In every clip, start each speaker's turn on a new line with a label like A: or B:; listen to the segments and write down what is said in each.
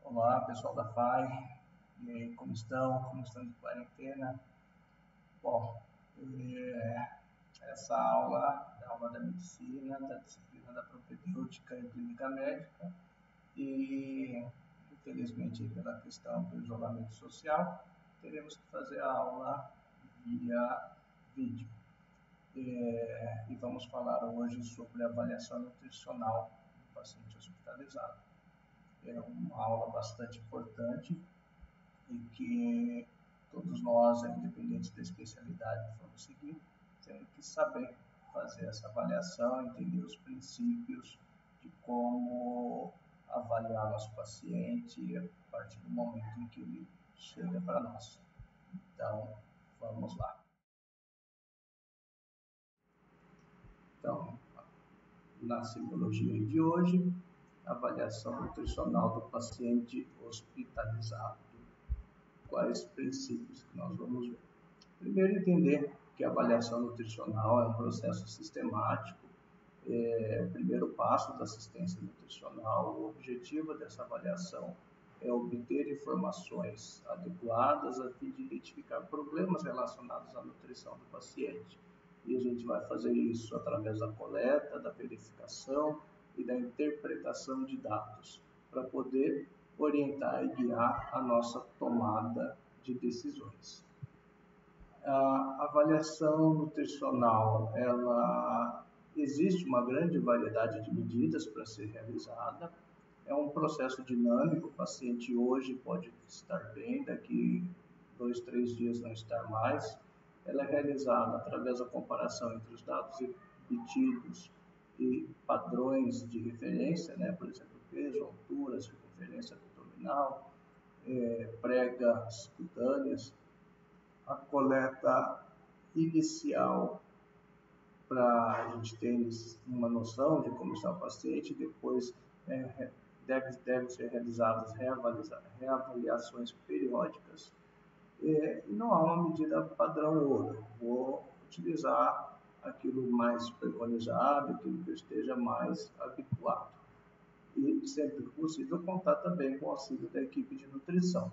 A: Olá, pessoal da FAI. E aí, como estão? Como estão de quarentena? Bom, essa aula é a aula da medicina, da disciplina da propedêutica e clínica médica. E, infelizmente, pela questão do isolamento social, teremos que fazer a aula via vídeo. E vamos falar hoje sobre a avaliação nutricional do paciente hospitalizado. É uma aula bastante importante e que todos nós, independente da especialidade que vamos seguir, temos que saber fazer essa avaliação, entender os princípios de como avaliar nosso paciente a partir do momento em que ele chega para nós. Então, vamos lá. Então, na simbologia de hoje, avaliação nutricional do paciente hospitalizado. Quais princípios que nós vamos ver? Primeiro, entender que a avaliação nutricional é um processo sistemático, o primeiro passo da assistência nutricional. O objetivo dessa avaliação é obter informações adequadas a fim de identificar problemas relacionados à nutrição do paciente. E a gente vai fazer isso através da coleta, da verificação e da interpretação de dados, para poder orientar e guiar a nossa tomada de decisões. A avaliação nutricional, existe uma grande variedade de medidas para ser realizada. É um processo dinâmico. O paciente hoje pode estar bem, daqui 2, 3 dias não estar mais. Ela é realizada através da comparação entre os dados obtidos e padrões de referência, por exemplo, peso, altura, circunferência abdominal, pregas cutâneas. A coleta inicial para a gente ter uma noção de como está o paciente, depois devem ser realizadas reavaliações periódicas. E não há uma medida padrão ouro. Vou utilizar aquilo mais preconizado, aquilo que eu esteja mais habituado. E, sempre que possível, contar também com o auxílio da equipe de nutrição.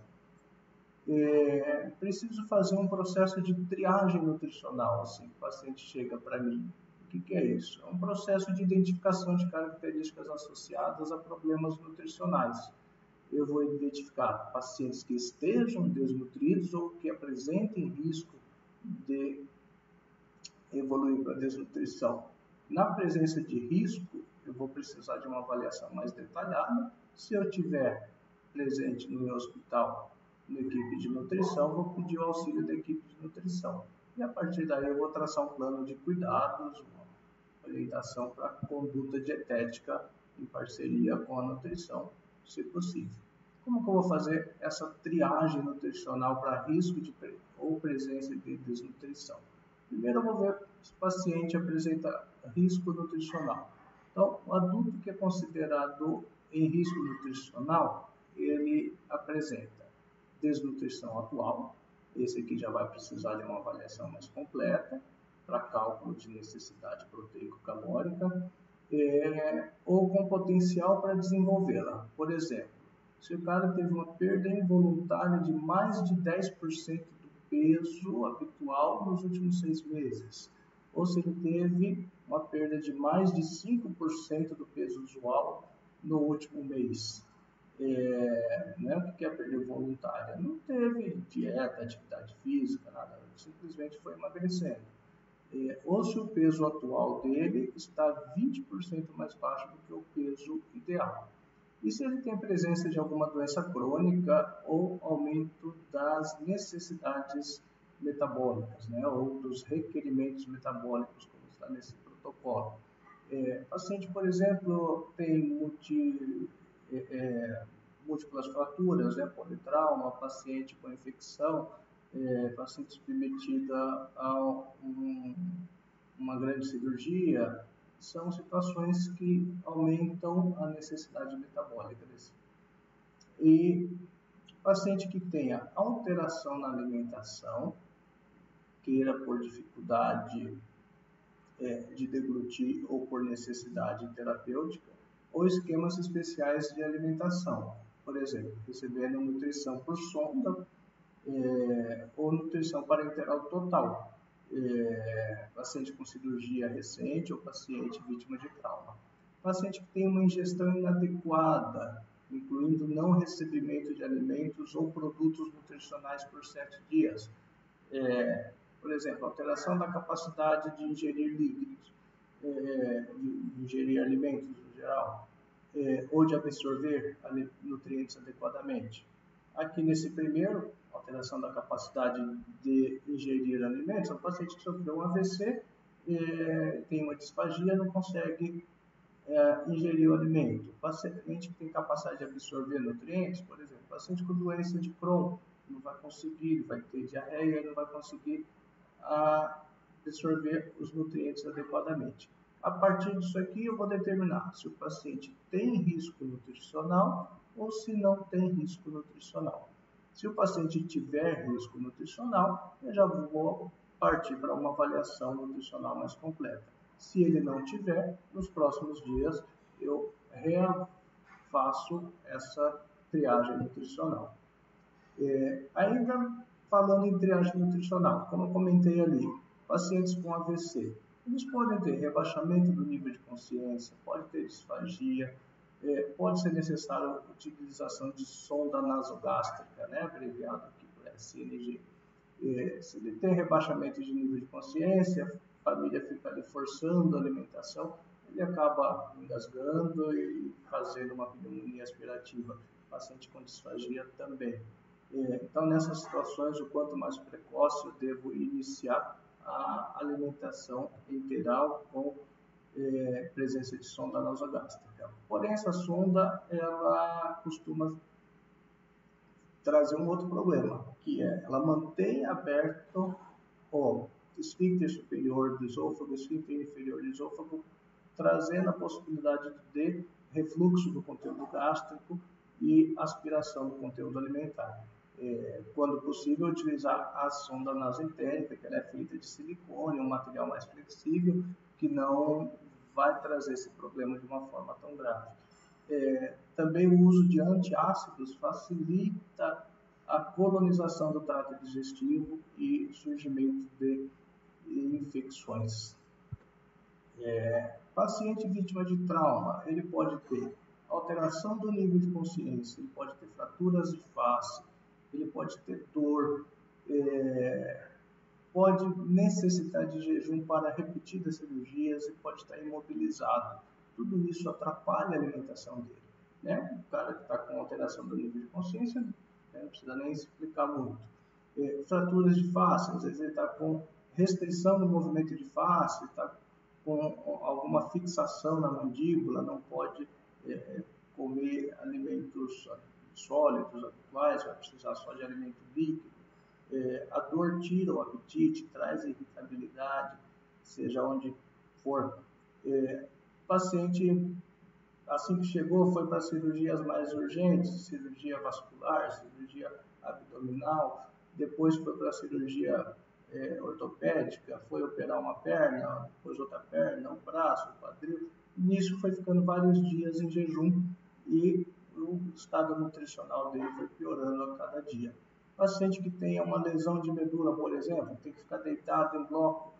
A: Preciso fazer um processo de triagem nutricional, assim, o paciente chega para mim. O que é isso? É um processo de identificação de características associadas a problemas nutricionais. Eu vou identificar pacientes que estejam desnutridos ou que apresentem risco de evoluir para desnutrição. Na presença de risco, eu vou precisar de uma avaliação mais detalhada. Se eu tiver presente no meu hospital, na equipe de nutrição, vou pedir o auxílio da equipe de nutrição. E a partir daí eu vou traçar um plano de cuidados, uma orientação para a conduta dietética em parceria com a nutrição, se possível. Como que eu vou fazer essa triagem nutricional para risco ou presença de desnutrição? Primeiro eu vou ver se o paciente apresenta risco nutricional. Então, o adulto que é considerado em risco nutricional, ele apresenta desnutrição atual. Esse aqui já vai precisar de uma avaliação mais completa para cálculo de necessidade proteico-calórica, ou com potencial para desenvolvê-la. Por exemplo, se o cara teve uma perda involuntária de mais de 10% do peso habitual nos últimos 6 meses, ou se ele teve uma perda de mais de 5% do peso usual no último mês. O que é perda voluntária? Não teve dieta, atividade física, nada, simplesmente foi emagrecendo. Ou se o peso atual dele está 20% mais baixo do que o peso ideal. E se ele tem presença de alguma doença crônica ou aumento das necessidades metabólicas, ou dos requerimentos metabólicos, como está nesse protocolo. Paciente, por exemplo, tem múltiplas fraturas, politrauma, paciente com infecção, paciente submetido a uma grande cirurgia, são situações que aumentam a necessidade metabólica desse. E paciente que tenha alteração na alimentação, queira por dificuldade de deglutir ou por necessidade terapêutica, ou esquemas especiais de alimentação. por exemplo, recebendo nutrição por sonda ou nutrição parenteral total, paciente com cirurgia recente ou paciente vítima de trauma. Paciente que tem uma ingestão inadequada, incluindo não recebimento de alimentos ou produtos nutricionais por 7 dias. Por exemplo, alteração da capacidade de ingerir líquidos, de ingerir alimentos no geral, ou de absorver nutrientes adequadamente. Aqui nesse primeiro, alteração da capacidade de ingerir alimentos, é um paciente que sofreu um AVC, tem uma disfagia, não consegue ingerir o alimento. Paciente que tem capacidade de absorver nutrientes, por exemplo, paciente com doença de Crohn, não vai conseguir, vai ter diarreia, não vai conseguir absorver os nutrientes adequadamente. A partir disso aqui, eu vou determinar se o paciente tem risco nutricional ou se não tem risco nutricional. Se o paciente tiver risco nutricional, eu já vou partir para uma avaliação nutricional mais completa. Se ele não tiver, nos próximos dias eu refaço essa triagem nutricional. Ainda falando em triagem nutricional, como eu comentei ali, pacientes com AVC, eles podem ter rebaixamento do nível de consciência, pode ter disfagia, pode ser necessária a utilização de sonda nasogástrica, abreviado aqui por SNG. Se ele tem rebaixamento de nível de consciência, a família fica ali forçando a alimentação, ele acaba engasgando e fazendo uma pneumonia aspirativa. O paciente com disfagia também. Então, nessas situações, o quanto mais precoce eu devo iniciar a alimentação integral com presença de sonda nasogástrica. Porém, essa sonda, ela costuma trazer um outro problema, que ela mantém aberto o esfíncter superior do esôfago, o esfíncter inferior do esôfago, trazendo a possibilidade de refluxo do conteúdo gástrico e aspiração do conteúdo alimentar. Quando possível, utilizar a sonda nasoentérica, que ela é feita de silicone, um material mais flexível, que não vai trazer esse problema de uma forma tão grave. Também o uso de antiácidos facilita a colonização do trato digestivo e surgimento de infecções. Paciente vítima de trauma, ele pode ter alteração do nível de consciência, ele pode ter fraturas de face, ele pode ter dor, pode necessitar de jejum para repetidas cirurgias e pode estar imobilizado. Tudo isso atrapalha a alimentação dele. O cara que está com alteração do nível de consciência, não precisa nem explicar muito. Fraturas de face, às vezes ele está com restrição no movimento de face, está com alguma fixação na mandíbula, não pode comer alimentos sólidos, habituais, vai precisar só de alimento líquido. A dor tira o apetite, traz irritabilidade, seja onde for. Paciente, assim que chegou, foi para cirurgias mais urgentes, cirurgia vascular, cirurgia abdominal, depois foi para cirurgia ortopédica, foi operar uma perna, depois outra perna, um braço, um quadril. Nisso foi ficando vários dias em jejum e o estado nutricional dele foi piorando a cada dia. Paciente que tenha uma lesão de medula, por exemplo, tem que ficar deitado em bloco.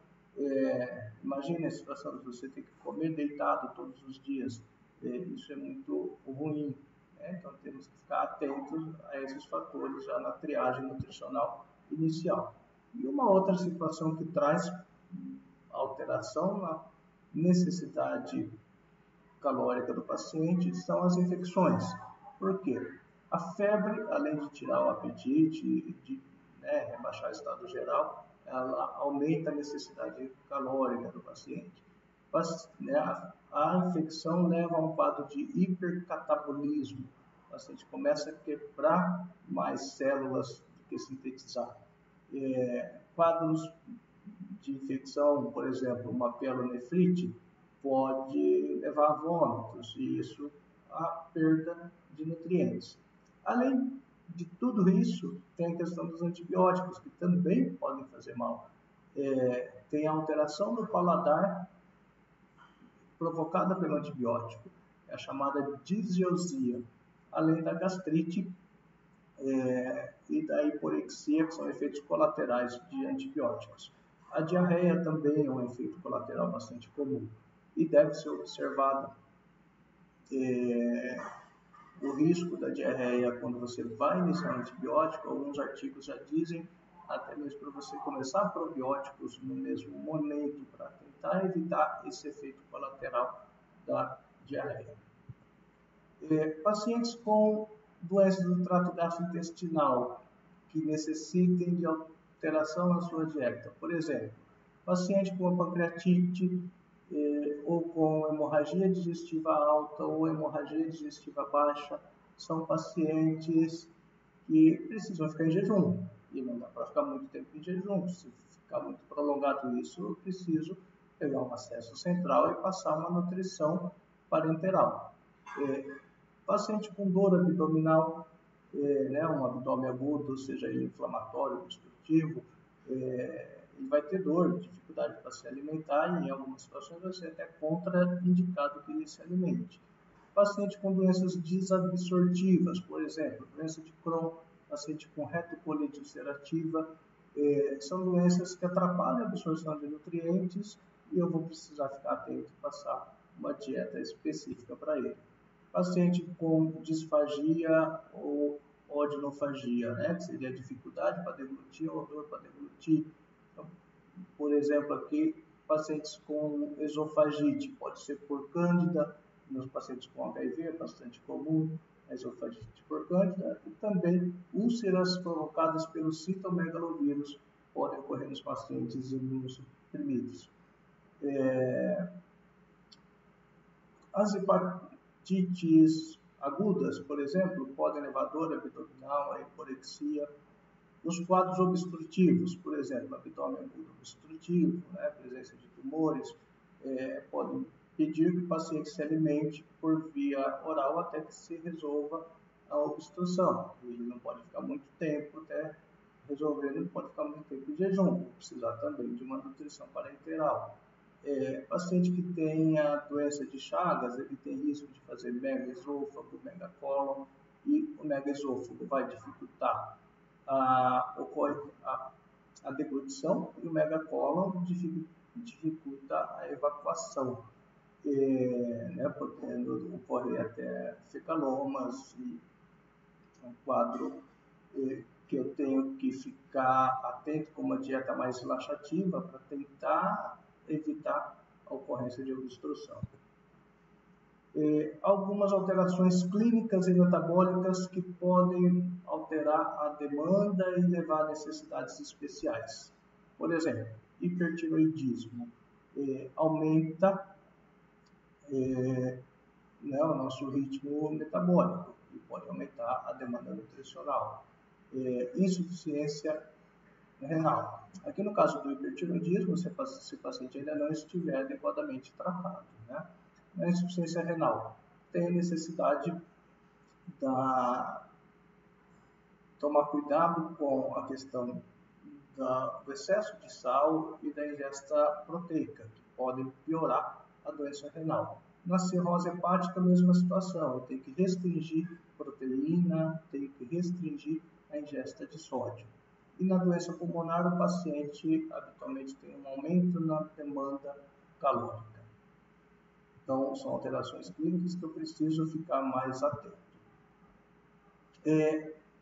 A: Imagine a situação de você ter que comer deitado todos os dias. Isso é muito ruim. Então temos que ficar atentos a esses fatores já na triagem nutricional inicial. E uma outra situação que traz alteração na necessidade calórica do paciente são as infecções. Por quê? A febre, além de tirar o apetite e de rebaixar o estado geral, ela aumenta a necessidade calórica do paciente. A infecção leva a um quadro de hipercatabolismo. O paciente começa a quebrar mais células do que sintetizar. Quadros de infecção, por exemplo, uma pielonefrite, pode levar a vômitos e isso a perda de nutrientes. Além de tudo isso, tem a questão dos antibióticos, que também podem fazer mal. Tem a alteração do paladar provocada pelo antibiótico, é a chamada disgeusia. além da gastrite e da hiporexia, que são efeitos colaterais de antibióticos. A diarreia também é um efeito colateral bastante comum e deve ser observada. O risco da diarreia quando você vai iniciar um antibiótico, alguns artigos já dizem, até mesmo para você começar probióticos no mesmo momento, para tentar evitar esse efeito colateral da diarreia. Pacientes com doenças do trato gastrointestinal que necessitem de alteração na sua dieta. Por exemplo, paciente com pancreatite ou com hemorragia digestiva alta ou hemorragia digestiva baixa são pacientes que precisam ficar em jejum. E não dá para ficar muito tempo em jejum. Se ficar muito prolongado isso, eu preciso pegar um acesso central e passar uma nutrição parenteral. Paciente com dor abdominal, um abdômen agudo, seja ele inflamatório, obstrutivo, ele vai ter dor, dificuldade para se alimentar e em algumas situações vai ser até contraindicado que ele se alimente. Paciente com doenças desabsortivas, por exemplo, doença de Crohn, paciente com retocolite ulcerativa, são doenças que atrapalham a absorção de nutrientes e eu vou precisar ficar atento e passar uma dieta específica para ele. Paciente com disfagia ou odinofagia, que seria dificuldade para deglutir ou dor para deglutir. Então, por exemplo, aqui, pacientes com esofagite, pode ser por cândida, nos pacientes com HIV é bastante comum, a esofagite por cândida, e também úlceras provocadas pelo citomegalovírus podem ocorrer nos pacientes imunossuprimidos. As hepatites agudas, por exemplo, podem levar a dor abdominal, a hiporexia. Os quadros obstrutivos, por exemplo, abdômen agudo obstrutivo, presença de tumores, podem pedir que o paciente se alimente por via oral até que se resolva a obstrução. Ele não pode ficar muito tempo até resolver, ele não pode ficar muito tempo em jejum, vou precisar também de uma nutrição parenteral. Paciente que tenha doença de Chagas, ele tem risco de fazer megaesôfago, megacólon, e o megaesôfago vai dificultar ocorre a deglutição e o megacólon dificulta a evacuação, podendo ocorrer até fecalomas e um quadro que eu tenho que ficar atento com uma dieta mais laxativa para tentar evitar a ocorrência de obstrução. Algumas alterações clínicas e metabólicas que podem alterar a demanda e levar a necessidades especiais. Por exemplo, hipertiroidismo aumenta o nosso ritmo metabólico e pode aumentar a demanda nutricional. Insuficiência renal. Aqui no caso do hipertiroidismo, se o paciente ainda não estiver adequadamente tratado, A insuficiência renal tem a necessidade de tomar cuidado com a questão do excesso de sal e da ingesta proteica, que podem piorar a doença renal. Na cirrose hepática, a mesma situação, tem que restringir proteína, tem que restringir a ingesta de sódio. E na doença pulmonar, o paciente habitualmente tem um aumento na demanda calórica. Então, são alterações clínicas que eu preciso ficar mais atento.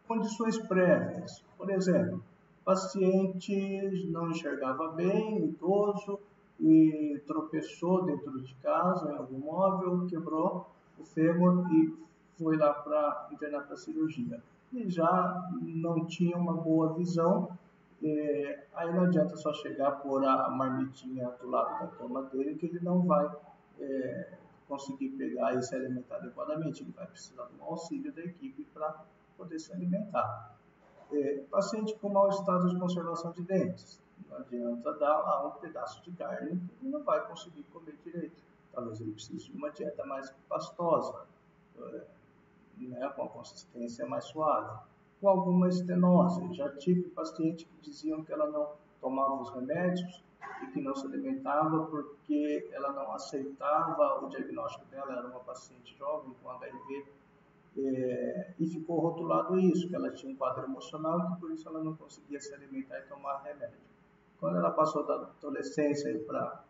A: Condições prévias. Por exemplo, paciente não enxergava bem, idoso, e tropeçou dentro de casa, em algum móvel, quebrou o fêmur e foi lá para internar para cirurgia. E já não tinha uma boa visão, aí não adianta só chegar por a marmitinha do lado da cama dele, que ele não vai conseguir pegar e se alimentar adequadamente. Ele vai precisar do auxílio da equipe para poder se alimentar. Paciente com mau estado de conservação de dentes. Não adianta dar um pedaço de carne, ele não vai conseguir comer direito. Talvez ele precise de uma dieta mais pastosa, com a consistência mais suave. Com alguma estenose. Já tive paciente que diziam que ela não tomava os remédios e que não se alimentava porque ela não aceitava o diagnóstico dela, era uma paciente jovem com HIV, E ficou rotulado isso, que ela tinha um quadro emocional e que por isso ela não conseguia se alimentar e tomar remédio. Quando ela passou da adolescência para a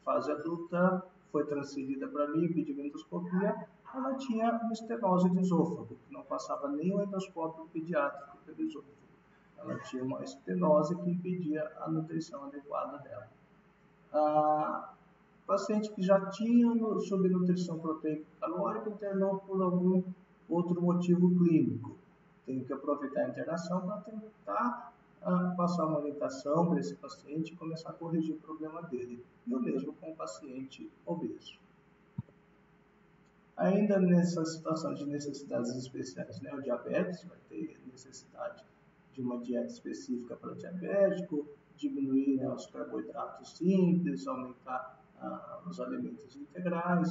A: fase adulta, foi transferida para mim, pediu endoscopia, ela tinha uma estenose de esôfago, que não passava nem o endoscópio pediátrico pelo esôfago. Ela tinha uma estenose que impedia a nutrição adequada dela. A paciente que já tinha subnutrição proteica calórica internou por algum outro motivo clínico. Tenho que aproveitar a internação para tentar passar uma orientação para esse paciente e começar a corrigir o problema dele. E o mesmo com o paciente obeso. Ainda nessa situação de necessidades especiais, né? O diabetes vai ter necessidade de uma dieta específica para diabético, diminuir, né, os carboidratos simples, aumentar os alimentos integrais,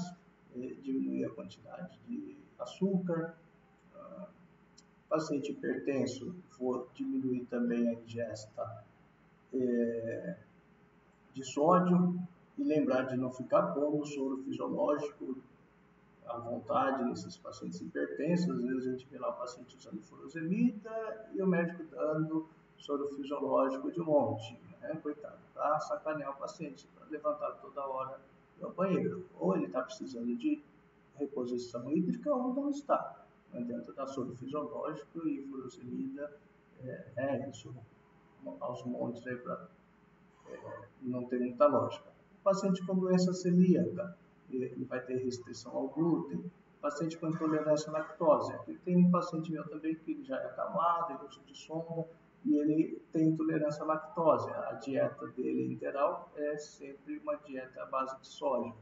A: diminuir a quantidade de açúcar. Paciente hipertenso, vou diminuir também a ingesta de sódio e lembrar de não ficar pondo soro fisiológico à vontade nesses pacientes hipertensos. Às vezes a gente vê lá o paciente usando furosemida e o médico dando soro fisiológico de monte, né? Coitado, para sacanear o paciente, para levantar toda hora do banheiro. Ou ele está precisando de reposição hídrica ou não está. Não adianta dar soro fisiológico e furosemida, isso aos montes aí para não ter muita lógica. O paciente com doença celíaca, ele vai ter restrição ao glúten. O paciente com intolerância à lactose. Aqui tem um paciente meu também que ele já é acamado, ele usa de sonda e ele tem intolerância à lactose. A dieta dele integral é sempre uma dieta à base de soja.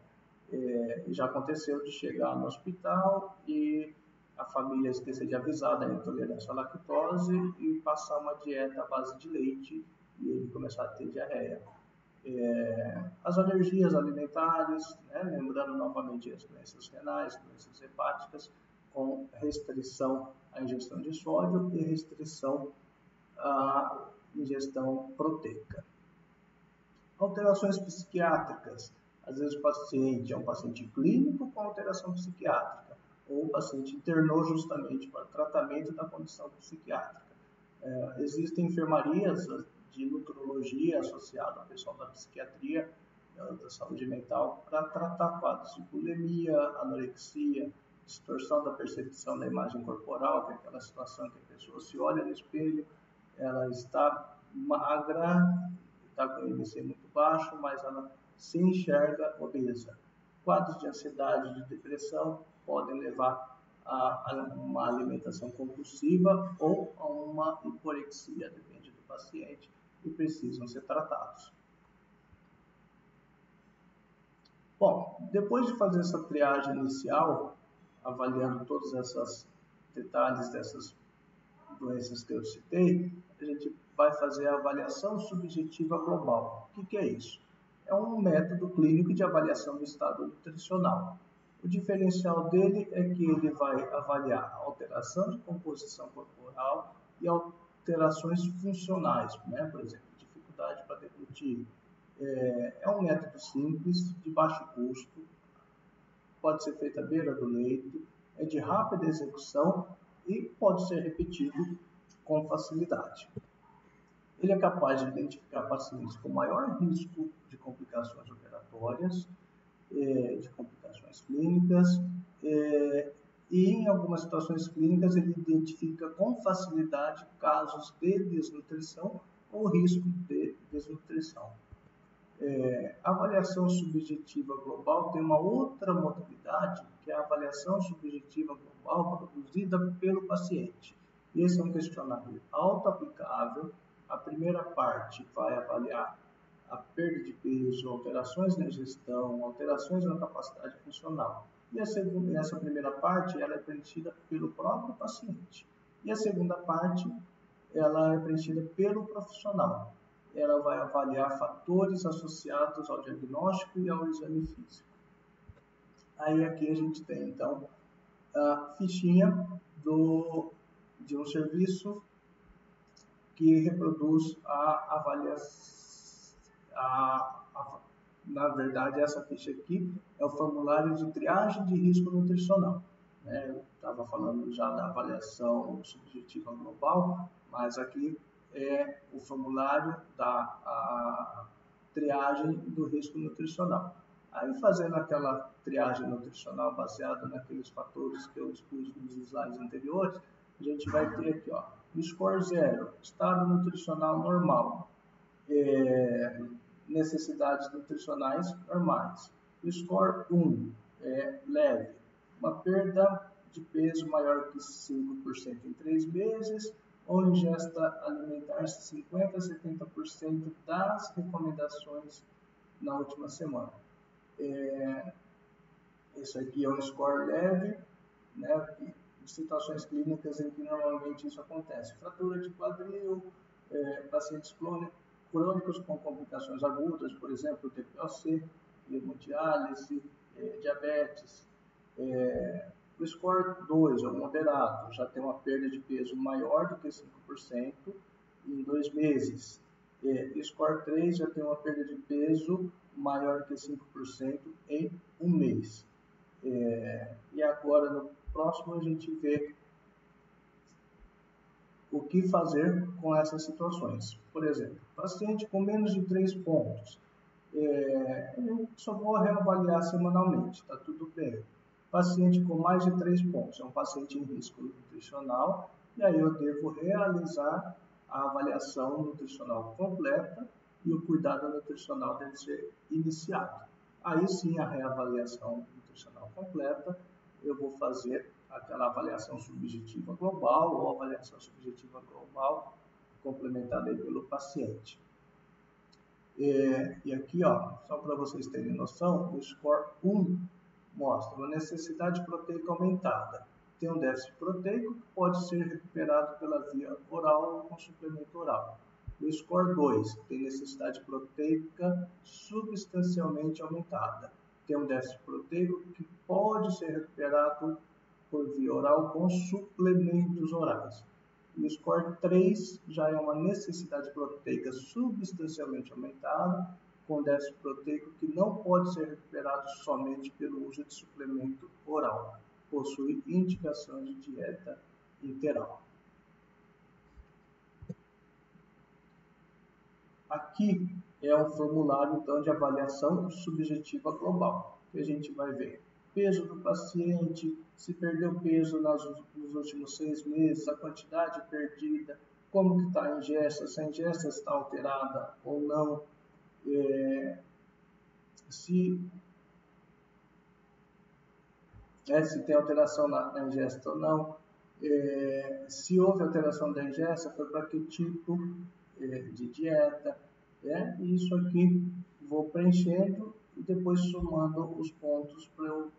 A: Já aconteceu de chegar no hospital e a família esquecer de avisar da intolerância à lactose e passar uma dieta à base de leite e ele começar a ter diarreia. As alergias alimentares, né? Lembrando novamente as doenças renais, doenças hepáticas, com restrição à ingestão de sódio e restrição à ingestão proteica. Alterações psiquiátricas. Às vezes o paciente é um paciente clínico com alteração psiquiátrica, ou o paciente internou justamente para tratamento da condição psiquiátrica. Existem enfermarias de nutrologia associada ao pessoal da psiquiatria, da saúde mental, para tratar quadros de bulimia, anorexia, distorção da percepção da imagem corporal, que é aquela situação que a pessoa se olha no espelho, ela está magra, está com o IMC muito baixo, mas ela se enxerga obesa. Quadros de ansiedade, de depressão podem levar a uma alimentação compulsiva ou a uma hiporexia, depende do paciente, e precisam ser tratados. Bom, depois de fazer essa triagem inicial, avaliando todos esses detalhes dessas doenças que eu citei, a gente vai fazer a avaliação subjetiva global. O que é isso? É um método clínico de avaliação do estado nutricional. O diferencial dele é que ele vai avaliar a alteração de composição corporal e alterações funcionais, né? Por exemplo, dificuldade para deglutir. É um método simples, de baixo custo, pode ser feito à beira do leito, é de rápida execução e pode ser repetido com facilidade. Ele é capaz de identificar pacientes com maior risco de complicações operatórias, de complicações clínicas, e em algumas situações clínicas ele identifica com facilidade casos de desnutrição ou risco de desnutrição. A avaliação subjetiva global tem uma outra modalidade, que é a avaliação subjetiva global produzida pelo paciente. Esse é um questionário auto-aplicável. A primeira parte vai avaliar a perda de peso, alterações na ingestão, alterações na capacidade funcional. E essa primeira parte ela é preenchida pelo próprio paciente. E a segunda parte ela é preenchida pelo profissional. Ela vai avaliar fatores associados ao diagnóstico e ao exame físico. Aí aqui a gente tem, então, a fichinha de um serviço que reproduz a avaliação. Na verdade, essa ficha aqui é o formulário de triagem de risco nutricional. né? Eu estava falando já da avaliação subjetiva global, mas aqui é o formulário da triagem do risco nutricional. Aí, fazendo aquela triagem nutricional baseada naqueles fatores que eu expus nos slides anteriores, a gente vai ter aqui, ó, score 0, estado nutricional normal, necessidades nutricionais normais. Score 1, leve, uma perda de peso maior que 5% em 3 meses, ou ingesta alimentar 50% a 70% das recomendações na última semana. Esse aqui é um score leve, né, em situações clínicas em que normalmente isso acontece. Fratura de quadril, pacientes crônicos com complicações agudas, por exemplo, TPOC, hemodiálise, diabetes. O score 2 é o moderado, já tem uma perda de peso maior do que 5% em 2 meses. Score 3 já tem uma perda de peso maior que 5% em 1 mês. E agora, no próximo, a gente vê o que fazer com essas situações. Por exemplo, paciente com menos de 3 pontos, eu só vou reavaliar semanalmente, está tudo bem. Paciente com mais de 3 pontos, é um paciente em risco nutricional, e aí eu devo realizar a avaliação nutricional completa e o cuidado nutricional deve ser iniciado. Aí sim, a reavaliação nutricional completa, eu vou fazer aquela avaliação subjetiva global ou avaliação subjetiva global complementada aí pelo paciente. E aqui, ó, só para vocês terem noção, o score 1 mostra uma necessidade proteica aumentada. Tem um déficit proteico que pode ser recuperado pela via oral ou com suplemento oral. O score 2 tem necessidade proteica substancialmente aumentada. Tem um déficit proteico que pode ser recuperado por via oral com suplementos orais. O score 3 já é uma necessidade proteica substancialmente aumentada, com déficit proteico que não pode ser recuperado somente pelo uso de suplemento oral. Possui indicação de dieta interal. Aqui é um formulário então, de avaliação subjetiva global, que a gente vai ver peso do paciente, se perdeu peso nos últimos 6 meses, a quantidade perdida, como que está a ingesta, se a ingesta está alterada ou não, se tem alteração na ingesta ou não, se houve alteração da ingesta, foi para que tipo de dieta, e isso aqui vou preenchendo e depois somando os pontos para eu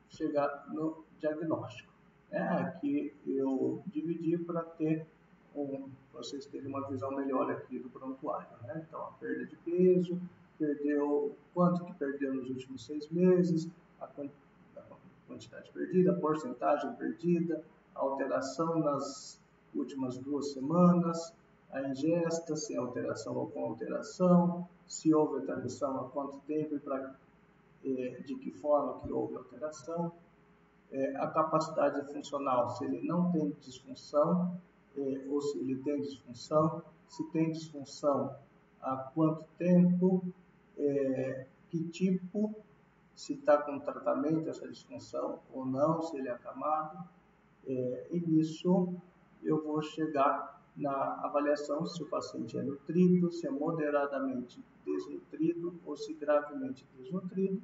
A: chegar no diagnóstico. Aqui eu dividi para vocês terem uma visão melhor aqui do prontuário. Então, a perda de peso, quanto que perdeu nos últimos 6 meses, a quantidade perdida, a porcentagem perdida, a alteração nas últimas 2 semanas, a ingesta, sem alteração ou com alteração, se houve alteração, há quanto tempo e de que forma que houve alteração, a capacidade funcional, se ele não tem disfunção ou se ele tem disfunção, se tem disfunção, há quanto tempo, que tipo, se está com tratamento essa disfunção ou não, se ele é acamado, e nisso eu vou chegar na avaliação se o paciente é nutrido, se é moderadamente desnutrido ou se gravemente desnutrido,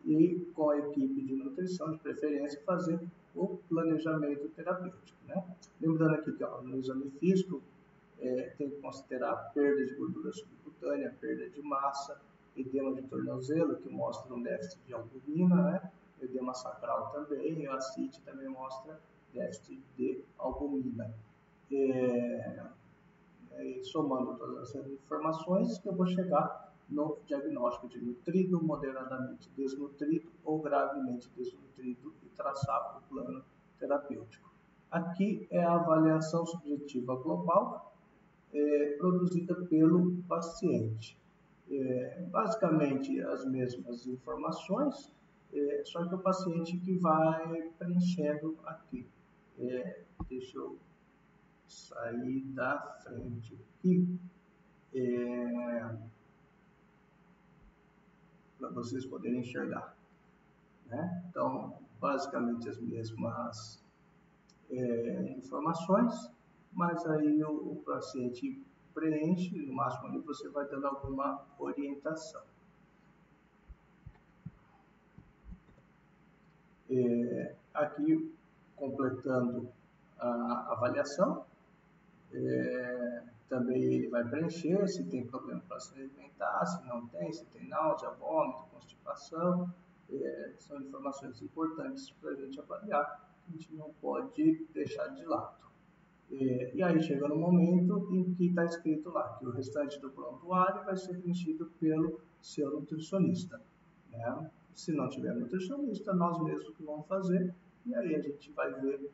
A: e com a equipe de nutrição, de preferência, fazer o planejamento terapêutico. Lembrando aqui que no exame físico tem que considerar perda de gordura subcutânea, perda de massa, edema de tornozelo, que mostra um déficit de albumina, edema sacral também, e a CIT também mostra déficit de albumina. Somando todas essas informações, que eu vou chegar no diagnóstico de nutrido, moderadamente desnutrido ou gravemente desnutrido e traçar o plano terapêutico. Aqui é a avaliação subjetiva global produzida pelo paciente. Basicamente as mesmas informações, só que o paciente que vai preenchendo aqui. Deixa eu sair da frente aqui, para vocês poderem enxergar, né? Então, basicamente as mesmas informações, mas aí o paciente preenche, no máximo ali você vai dando alguma orientação. Aqui, completando a avaliação, também ele vai preencher se tem problema para se alimentar, se não tem, se tem náusea, vômito, constipação. São informações importantes para a gente avaliar, que a gente não pode deixar de lado. E aí chega no momento em que está escrito lá que o restante do prontuário vai ser preenchido pelo seu nutricionista, né? Se não tiver nutricionista, nós mesmos que vamos fazer, e aí a gente vai ver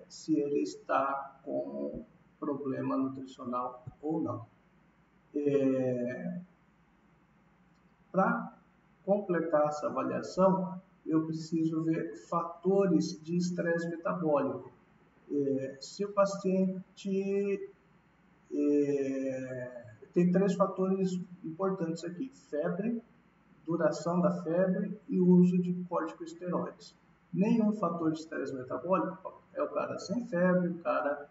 A: se ele está com problema nutricional ou não. Para completar essa avaliação, eu preciso ver fatores de estresse metabólico. Se o paciente tem 3 fatores importantes aqui: febre, duração da febre e uso de corticosteroides. Nenhum fator de estresse metabólico é o cara sem febre, o cara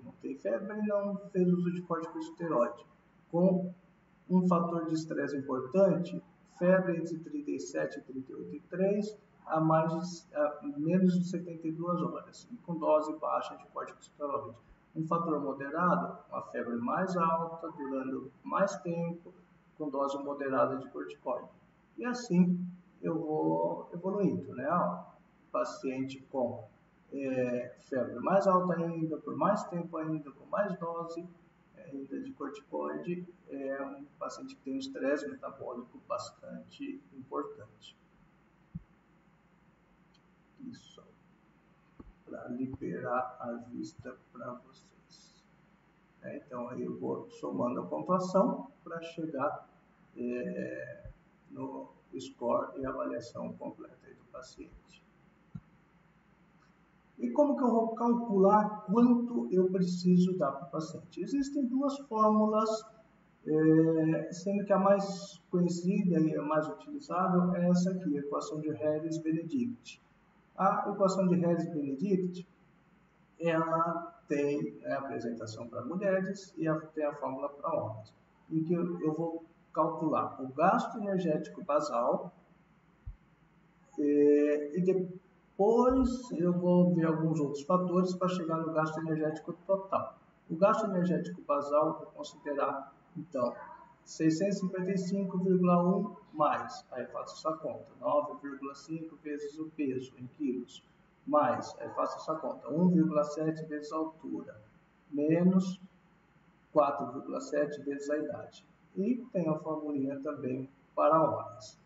A: não tem febre e não fez uso de corticosteroide. Com um fator de estresse importante, febre entre 37 e 38,3 a menos de 72 horas, e com dose baixa de corticosteroide. Um fator moderado, uma febre mais alta, durando mais tempo, com dose moderada de corticoide. E assim eu vou evoluindo, né? Paciente com febre mais alta ainda, por mais tempo ainda, com mais dose ainda de corticoide, é um paciente que tem um estresse metabólico bastante importante. Isso, para liberar a vista para vocês. Então, aí eu vou somando a pontuação para chegar no score e avaliação completa do paciente. E como que eu vou calcular quanto eu preciso dar para o paciente? Existem 2 fórmulas, sendo que a mais conhecida e a mais utilizável é essa aqui, a equação de Harris-Benedict. A equação de Harris-Benedict, ela tem a apresentação para mulheres e tem a fórmula para homens, em que eu vou calcular o gasto energético basal e depois eu vou ver alguns outros fatores para chegar no gasto energético total. O gasto energético basal eu vou considerar, então, 655,1 mais, aí faço essa conta, 9,5 vezes o peso em quilos, mais, aí faço essa conta, 1,7 vezes a altura, menos 4,7 vezes a idade. E tem a formulinha também para homens.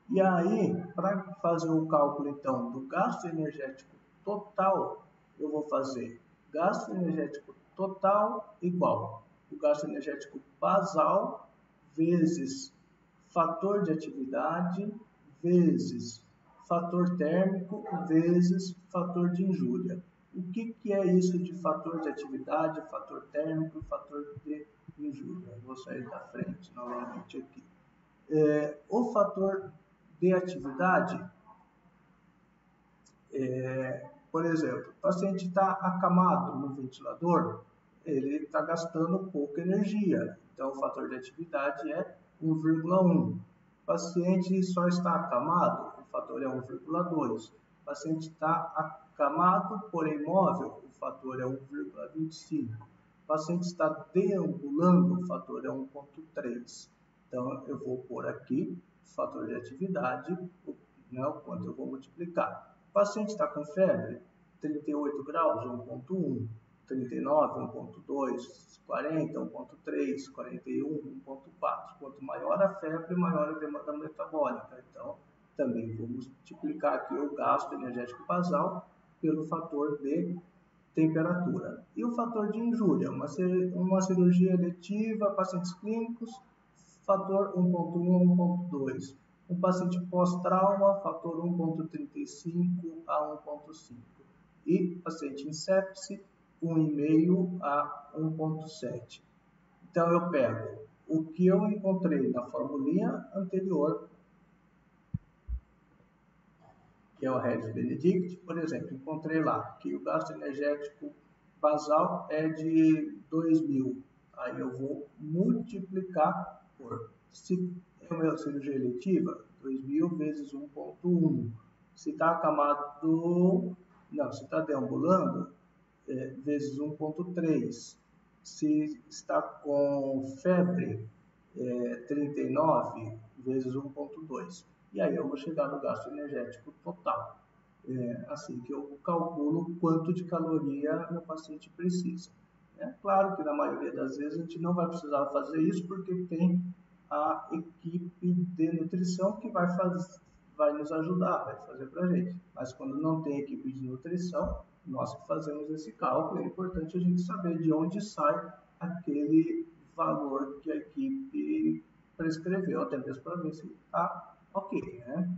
A: E aí, para fazer o cálculo, então, do gasto energético total, eu vou fazer gasto energético total igual o gasto energético basal vezes fator de atividade vezes fator térmico vezes fator de injúria. O que é isso de fator de atividade, fator térmico e fator de injúria? Eu vou sair da frente novamente aqui. O fator de atividade, por exemplo, o paciente está acamado no ventilador, ele está gastando pouca energia, então o fator de atividade é 1,1. O paciente só está acamado, o fator é 1,2. O paciente está acamado, porém móvel, o fator é 1,25. O paciente está deambulando, o fator é 1,3. Então, eu vou pôr aqui o fator de atividade, o quanto eu vou multiplicar. O paciente está com febre, 38 graus, 1,1. 39, 1,2, 40, 1,3, 41, 1,4. Quanto maior a febre, maior a demanda metabólica. Então, também vou multiplicar aqui o gasto energético basal pelo fator de temperatura. E o fator de injúria, uma cirurgia eletiva, pacientes clínicos, fator 1.1 a 1.2. Um paciente pós-trauma, fator 1.35 a 1.5. E paciente em sepse, 1,5 a 1.7. Então, eu pego o que eu encontrei na formulinha anterior, que é o Regis Benedict, por exemplo, encontrei lá que o gasto energético basal é de 2.000. Aí eu vou multiplicar por, se é uma cirurgia eletiva, 2.000 vezes 1.1. Se está acamado, não, se está deambulando, vezes 1.3. Se está com febre, 39 vezes 1.2. E aí eu vou chegar no gasto energético total. Assim que eu calculo quanto de caloria o paciente precisa. É claro que na maioria das vezes a gente não vai precisar fazer isso porque tem a equipe de nutrição que vai nos ajudar, vai fazer para a gente. Mas quando não tem equipe de nutrição, nós que fazemos esse cálculo, é importante a gente saber de onde sai aquele valor que a equipe prescreveu, até mesmo para ver se está ok, né?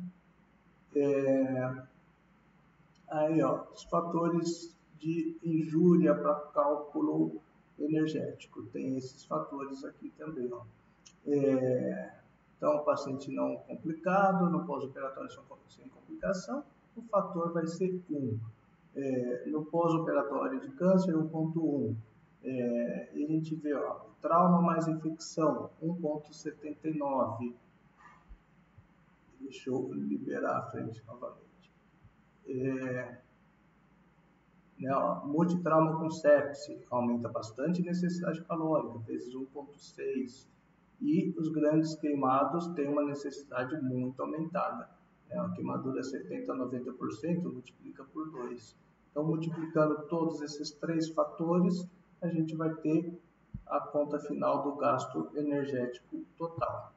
A: Aí, ó, os fatores de injúria para cálculo energético. Tem esses fatores aqui também, ó. Então, o paciente não complicado, no pós-operatório sem complicação, o fator vai ser 1. No pós-operatório de câncer, 1.1. E a gente vê, ó, trauma mais infecção, 1.79. Deixa eu liberar a frente novamente. Multitrauma com sepse aumenta bastante necessidade calórica, vezes 1.6. E os grandes queimados têm uma necessidade muito aumentada. A queimadura é 70% a 90%, multiplica por 2. Então, multiplicando todos esses 3 fatores, a gente vai ter a conta final do gasto energético total.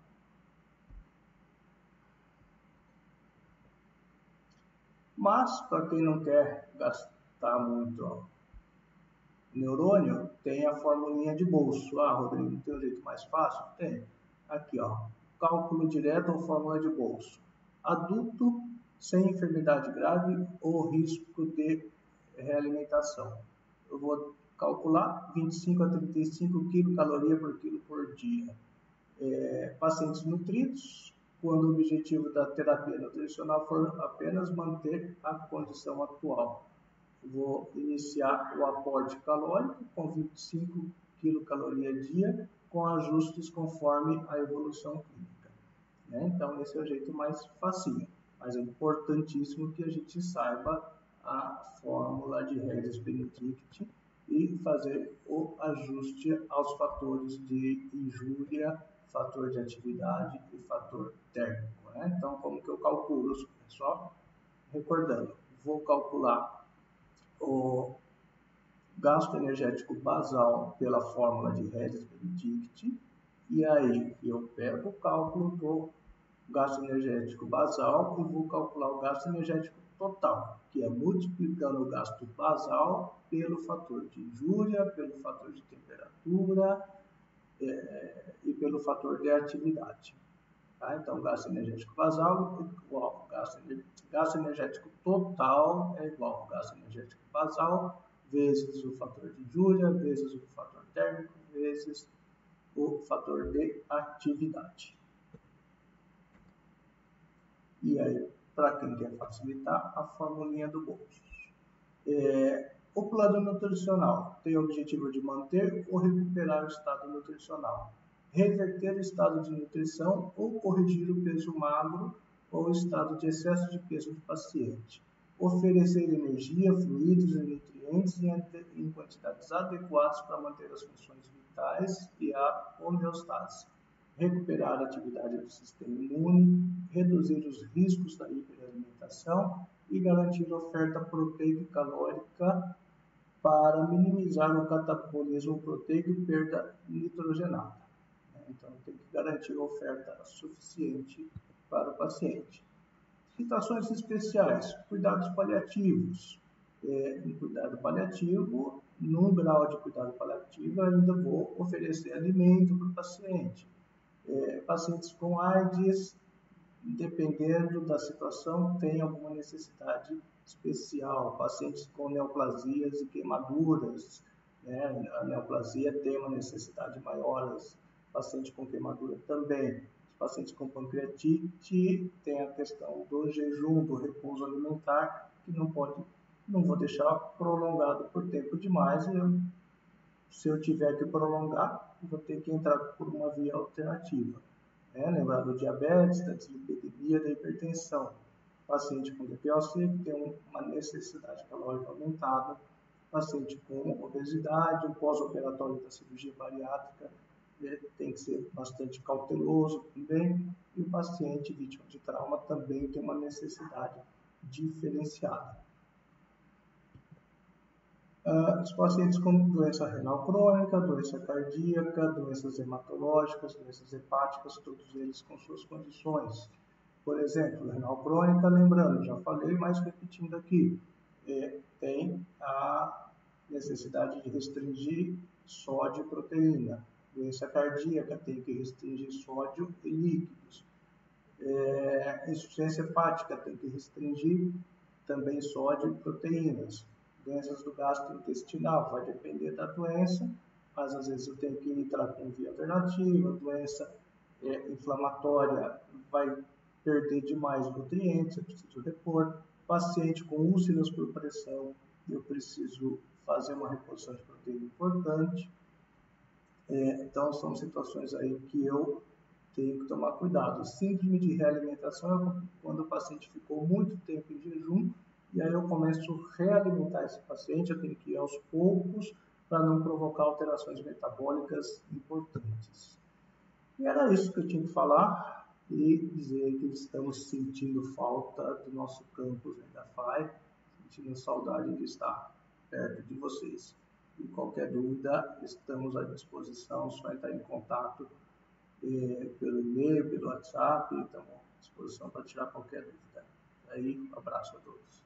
A: Mas, para quem não quer gastar muito neurônio, tem a formulinha de bolso. Ah, Rodrigo, tem um jeito mais fácil? Tem. Aqui, ó, cálculo direto ou fórmula de bolso. Adulto sem enfermidade grave ou risco de realimentação. Eu vou calcular 25 a 35 quilocalorias por quilo por dia. Pacientes nutridos, quando o objetivo da terapia nutricional for apenas manter a condição atual. Vou iniciar o aporte calórico com 25 quilocalorias dia, com ajustes conforme a evolução clínica. Então, esse é o jeito mais facinho, mas é importantíssimo que a gente saiba a fórmula de Regis-Benedict e fazer o ajuste aos fatores de injúria, fator de atividade e fator térmico. Então, como que eu calculo? Só recordando, vou calcular o gasto energético basal pela fórmula de Regis-Benedict, e aí eu pego o cálculo do gasto energético basal e vou calcular o gasto energético total, que é multiplicando o gasto basal pelo fator de injúria, pelo fator de temperatura e pelo fator de atividade. Tá? Então, gasto energético basal é igual gasto energético total é igual ao gasto energético basal vezes o fator de injúria, vezes o fator térmico, vezes o fator de atividade. E aí, para quem quer facilitar, a formulinha do bolso. O plano nutricional tem o objetivo de manter ou recuperar o estado nutricional, reverter o estado de nutrição ou corrigir o peso magro ou o estado de excesso de peso do paciente, oferecer energia, fluidos e nutrientes em quantidades adequadas para manter as funções vitais e a homeostase, recuperar a atividade do sistema imune, reduzir os riscos da hiperalimentação e garantir a oferta proteica e calórica para minimizar o catabolismo proteico e perda nitrogenada. Então, tem que garantir a oferta suficiente para o paciente. Situações especiais, cuidados paliativos, em cuidado paliativo, num grau de cuidado paliativo, ainda vou oferecer alimento para o paciente. Pacientes com AIDS, dependendo da situação, tem alguma necessidade especial. Pacientes com neoplasias e queimaduras, né? A neoplasia tem uma necessidade maior, pacientes com queimadura também. Os pacientes com pancreatite tem a questão do jejum, do repouso alimentar, que não vou deixar prolongado por tempo demais. Se eu tiver que prolongar, vou ter que entrar por uma via alternativa. Lembrar do diabetes, da dislipidemia, da hipertensão. Paciente com DPOC que tem uma necessidade calórica aumentada. Paciente com obesidade, o pós-operatório da cirurgia bariátrica tem que ser bastante cauteloso também. E o paciente vítima de trauma também tem uma necessidade diferenciada. Os pacientes com doença renal crônica, doença cardíaca, doenças hematológicas, doenças hepáticas, todos eles com suas condições. Por exemplo, renal crônica, lembrando, já falei, mas repetindo aqui, tem a necessidade de restringir sódio e proteína. Doença cardíaca tem que restringir sódio e líquidos. Insuficiência hepática tem que restringir também sódio e proteínas. Doenças do gastrointestinal, vai depender da doença, mas às vezes eu tenho que entrar com via alternativa. Doença inflamatória vai perder demais nutrientes, eu preciso repor. Paciente com úlceras por pressão, eu preciso fazer uma reposição de proteína importante. Então, são situações aí que eu tenho que tomar cuidado. Síndrome de realimentação é quando o paciente ficou muito tempo em jejum e aí eu começo a realimentar esse paciente, eu tenho que ir aos poucos para não provocar alterações metabólicas importantes. E era isso que eu tinha que falar e dizer que estamos sentindo falta do nosso campus da FAI, sentindo saudade de estar perto de vocês. E qualquer dúvida, estamos à disposição, só entrar em contato pelo e-mail, pelo WhatsApp, estamos à disposição para tirar qualquer dúvida. Aí, um abraço a todos.